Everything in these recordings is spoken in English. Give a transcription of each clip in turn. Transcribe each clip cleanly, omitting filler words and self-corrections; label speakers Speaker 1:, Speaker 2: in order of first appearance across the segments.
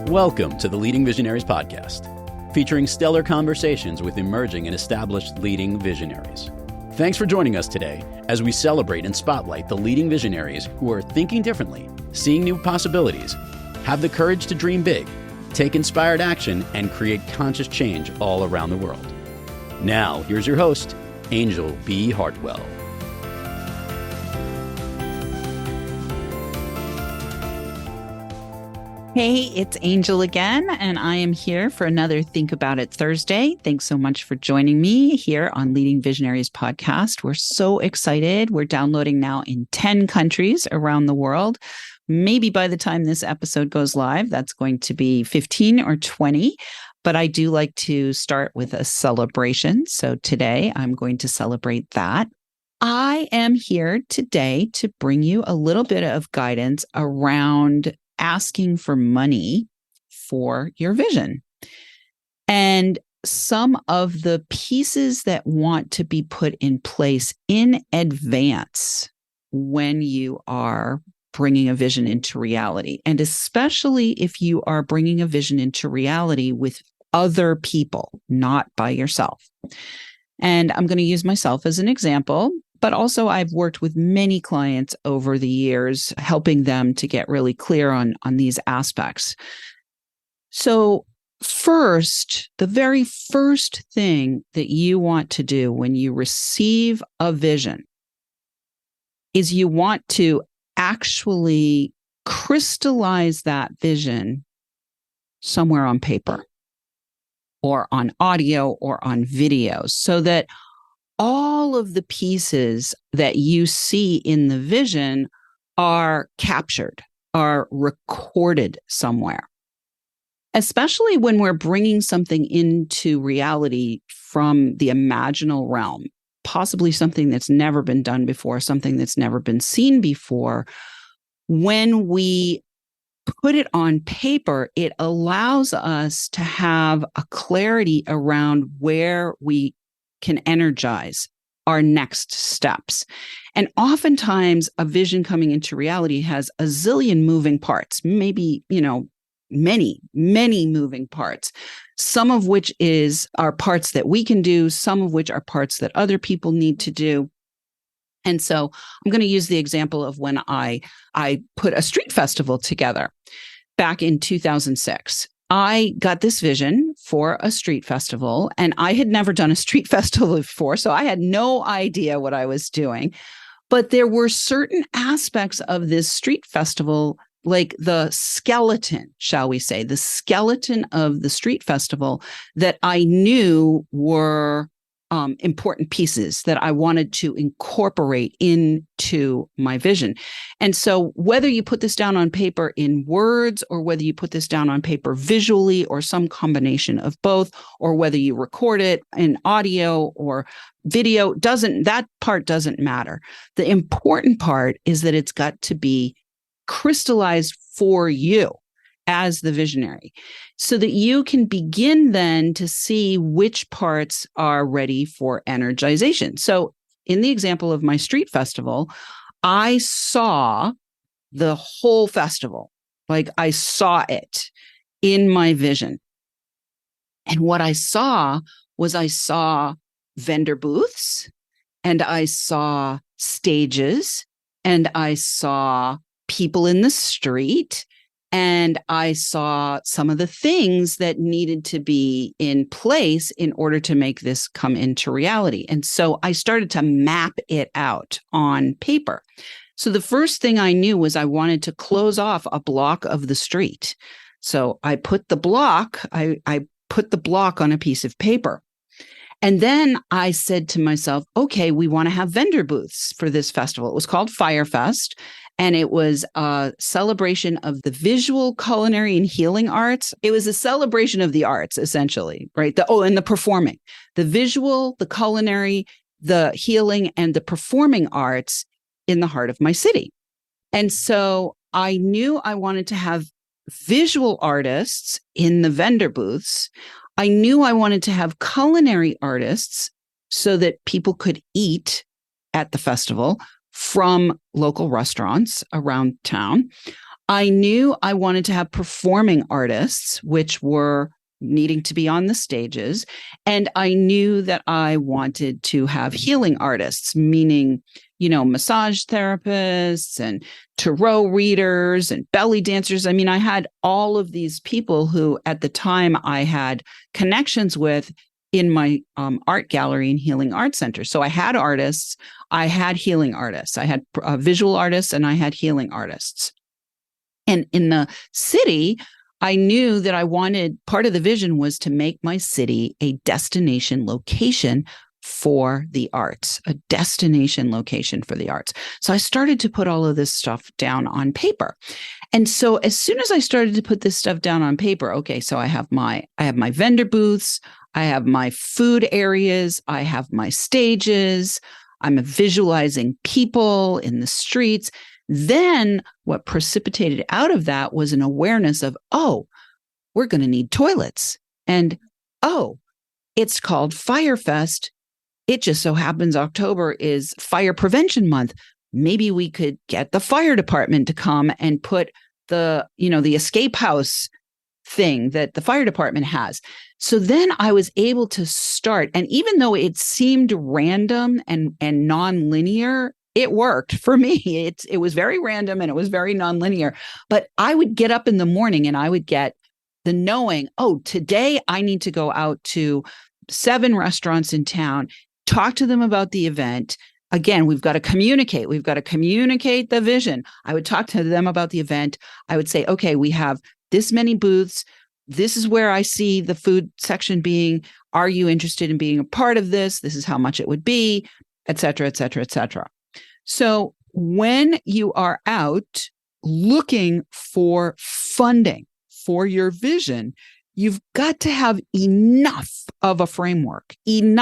Speaker 1: Welcome to the Leading Visionaries podcast, featuring stellar conversations with emerging and established leading visionaries. Thanks for joining us today as we celebrate and spotlight the leading visionaries who are thinking differently, seeing new possibilities, have the courage to dream big, take inspired action, and create conscious change all around the world. Now, here's your host, Angel B. Hartwell.
Speaker 2: Hey, it's Angel again, and I am here for another Think About It Thursday. Thanks so much for joining me here on Leading Visionaries podcast. We're so excited. We're downloading now in 10 countries around the world. Maybe by the time this episode goes live, that's going to be 15 or 20. But I do like to start with a celebration. So today I'm going to celebrate that. I am here today to bring you a little bit of guidance around asking for money for your vision. And some of the pieces that want to be put in place in advance when you are bringing a vision into reality. And especially if you are bringing a vision into reality with other people, not by yourself. And I'm going to use myself as an example. But also I've worked with many clients over the years, helping them to get really clear on these aspects. So first, the very first thing that you want to do when you receive a vision is you want to actually crystallize that vision somewhere on paper or on audio or on video so that all of the pieces that you see in the vision are captured, are recorded somewhere. Especially when we're bringing something into reality from the imaginal realm, possibly something that's never been done before, something that's never been seen before. When we put it on paper, it allows us to have a clarity around where we can energize our next steps. And oftentimes a vision coming into reality has a zillion moving parts, maybe, many moving parts, some of which are parts that we can do, some of which are parts that other people need to do. And so I'm going to use the example of when I put a street festival together back in 2006. I got this vision for a street festival, and I had never done a street festival before, so I had no idea what I was doing. But there were certain aspects of this street festival, like the skeleton, shall we say, the skeleton of the street festival that I knew were important pieces that I wanted to incorporate into my vision. And so whether you put this down on paper in words or whether you put this down on paper visually or some combination of both, or whether you record it in audio or video, that part doesn't matter. The important part is that it's got to be crystallized for you as the visionary, so that you can begin then to see which parts are ready for energization. So in the example of my street festival, I saw the whole festival, like I saw it in my vision. And what I saw vendor booths, and I saw stages, and I saw people in the street, and I saw some of the things that needed to be in place in order to make this come into reality. And so I started to map it out on paper. So the first thing I knew was I wanted to close off a block of the street. So I put the block on a piece of paper. And then I said to myself, okay, we want to have vendor booths for this festival. It was called Firefest. And it was a celebration of the visual, culinary, and healing arts. It was a celebration of the arts, essentially, right? And the performing. The visual, the culinary, the healing, and the performing arts in the heart of my city. And so I knew I wanted to have visual artists in the vendor booths. I knew I wanted to have culinary artists so that people could eat at the festival from local restaurants around town. I knew I wanted to have performing artists, which were needing to be on the stages. And I knew that I wanted to have healing artists, meaning, massage therapists and tarot readers and belly dancers. I mean, I had all of these people who at the time I had connections with in my art gallery and healing art center. So I had artists, I had healing artists, I had visual artists, and I had healing artists. And in the city, I knew that I wanted, part of the vision was to make my city a destination location for the arts, a destination location for the arts. So I started to put all of this stuff down on paper. And so as soon as I started to put this stuff down on paper, okay, so I have my vendor booths, I have my food areas, I have my stages, I'm visualizing people in the streets. Then what precipitated out of that was an awareness of, oh, we're going to need toilets. And, oh, it's called Firefest. It just so happens October is fire prevention month. Maybe we could get the fire department to come and put the escape house thing that the fire department has. So then I was able to start. And even though it seemed random and nonlinear, it worked for me. It was very random and it was very nonlinear. But I would get up in the morning and I would get the knowing, oh, today I need to go out to 7 restaurants in town, talk to them about the event. Again, we've got to communicate. We've got to communicate the vision. I would talk to them about the event. I would say, okay, we have this many booths. This is where I see the food section being. Are you interested in being a part of this? This is how much it would be, et cetera, et cetera, et cetera. So when you are out looking for funding for your vision, you've got to have enough of a framework in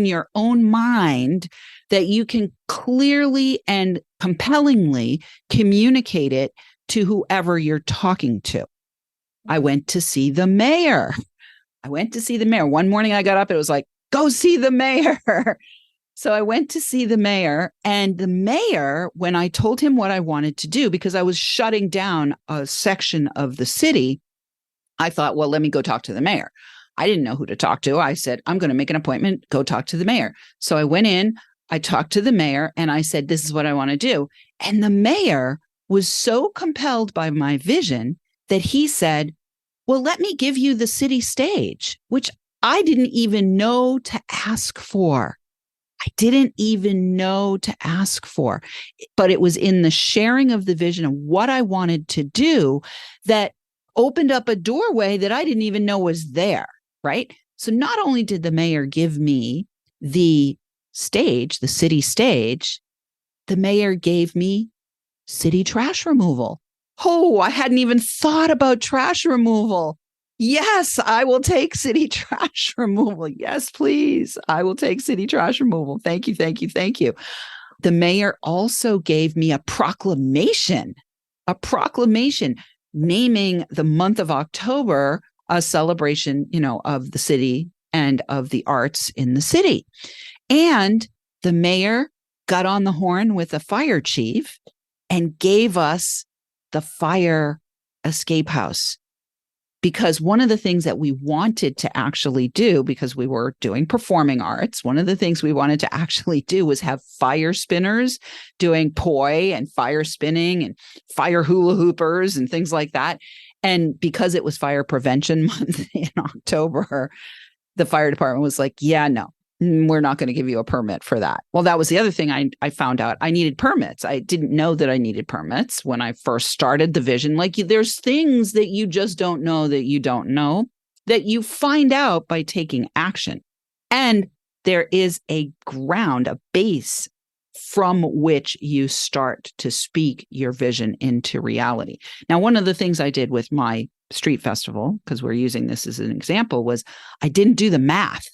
Speaker 2: your own mind that you can clearly and compellingly communicate it to whoever you're talking to. I went to see the mayor. One morning I got up, it was like, go see the mayor. So I went to see the mayor, and the mayor, when I told him what I wanted to do, because I was shutting down a section of the city, I thought, well, let me go talk to the mayor. I didn't know who to talk to. I said, I'm going to make an appointment, go talk to the mayor. So I went in, I talked to the mayor, and I said, this is what I want to do. And the mayor was so compelled by my vision that he said, well, let me give you the city stage, which I didn't even know to ask for. But it was in the sharing of the vision of what I wanted to do that opened up a doorway that I didn't even know was there, right? So not only did the mayor give me the stage, the city stage, the mayor gave me city trash removal. Oh, I hadn't even thought about trash removal. Yes, I will take city trash removal. Yes, please. I will take city trash removal. Thank you, thank you, thank you. The mayor also gave me a proclamation naming the month of October a celebration, of the city and of the arts in the city. And the mayor got on the horn with the fire chief and gave us the fire escape house. Because one of the things that we wanted to actually do, because we were doing performing arts, one of the things we wanted to actually do was have fire spinners doing poi and fire spinning and fire hula hoopers and things like that. And because it was fire prevention month in October, the fire department was like, yeah, no, we're not going to give you a permit for that. Well, that was the other thing I found out. I needed permits. I didn't know that I needed permits when I first started the vision. Like there's things that you just don't know that you find out by taking action. And there is a ground, a base from which you start to speak your vision into reality. Now, one of the things I did with my street festival, because we're using this as an example, was I didn't do the math.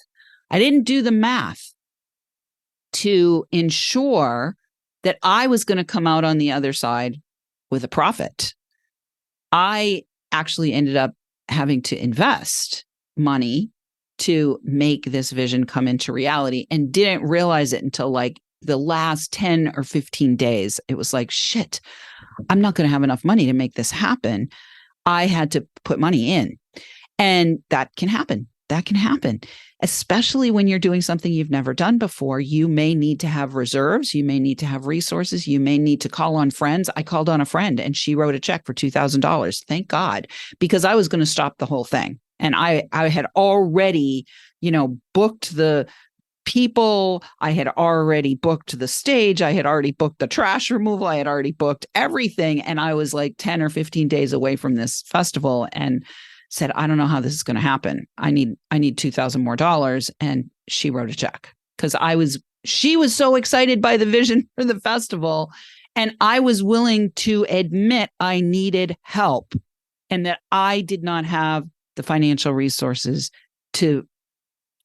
Speaker 2: To ensure that I was going to come out on the other side with a profit. I actually ended up having to invest money to make this vision come into reality and didn't realize it until like the last 10 or 15 days. It was like, shit, I'm not going to have enough money to make this happen. I had to put money in. And that can happen. That can happen, especially when you're doing something you've never done before. You may need to have reserves. You may need to have resources. You may need to call on friends. I called on a friend and she wrote a check for $2,000. Thank God, because I was going to stop the whole thing. And I had already, booked the people. I had already booked the stage. I had already booked the trash removal. I had already booked everything. And I was like 10 or 15 days away from this festival and said, I don't know how this is going to happen. I need $2,000 more. And she wrote a check because she was so excited by the vision for the festival. And I was willing to admit I needed help and that I did not have the financial resources to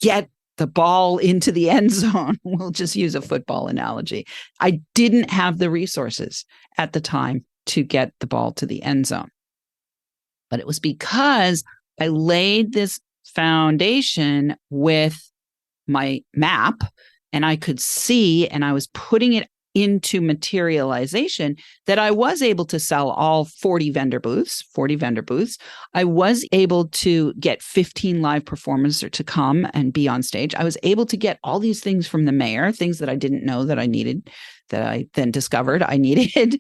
Speaker 2: get the ball into the end zone. We'll just use a football analogy. I didn't have the resources at the time to get the ball to the end zone. But it was because I laid this foundation with my map and I could see, and I was putting it into materialization, that I was able to sell all 40 vendor booths. I was able to get 15 live performers to come and be on stage. I was able to get all these things from the mayor, things that I didn't know that I needed, that I then discovered I needed.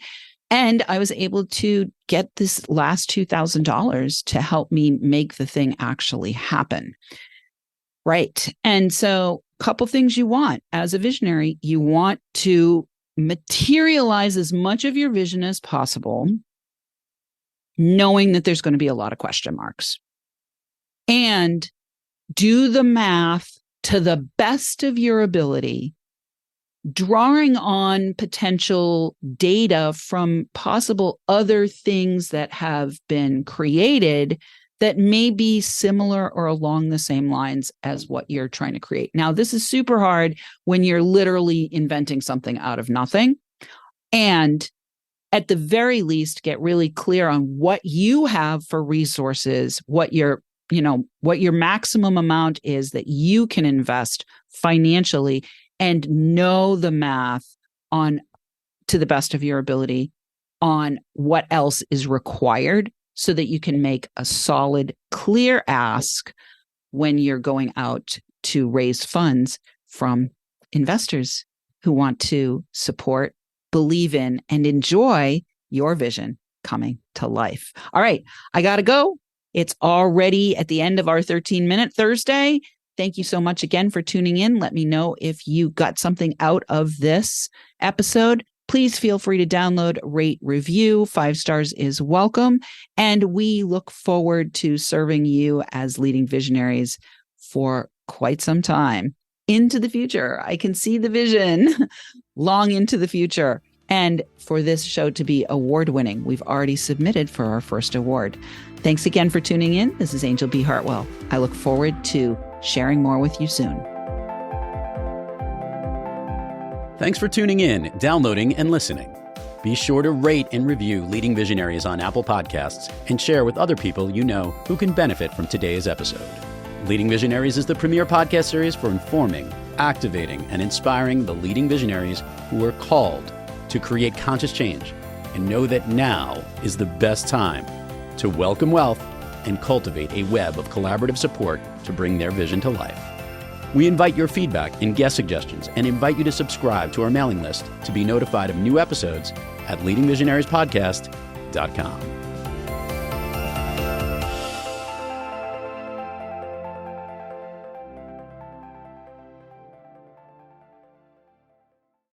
Speaker 2: And I was able to get this last $2,000 to help me make the thing actually happen. Right. And so a couple things you want as a visionary, you want to materialize as much of your vision as possible, knowing that there's going to be a lot of question marks. And do the math to the best of your ability, drawing on potential data from possible other things that have been created that may be similar or along the same lines as what you're trying to create. Now, this is super hard when you're literally inventing something out of nothing. And at the very least, get really clear on what you have for resources, what your maximum amount is that you can invest financially, and know the math on, to the best of your ability, on what else is required so that you can make a solid, clear ask when you're going out to raise funds from investors who want to support, believe in, and enjoy your vision coming to life. All right, I got to go. It's already at the end of our 13-minute Thursday. Thank you so much again for tuning in. Let me know if you got something out of this episode. Please feel free to download, rate, review. 5 stars is welcome. And we look forward to serving you as leading visionaries for quite some time into the future. I can see the vision long into the future. And for this show to be award-winning, we've already submitted for our first award. Thanks again for tuning in. This is Angel B. Hartwell. I look forward to sharing more with you soon.
Speaker 1: Thanks for tuning in, downloading, and listening. Be sure to rate and review Leading Visionaries on Apple Podcasts and share with other people you know who can benefit from today's episode. Leading Visionaries is the premier podcast series for informing, activating, and inspiring the leading visionaries who are called to create conscious change and know that now is the best time to welcome wealth and cultivate a web of collaborative support to bring their vision to life. We invite your feedback and guest suggestions and invite you to subscribe to our mailing list to be notified of new episodes at leadingvisionariespodcast.com.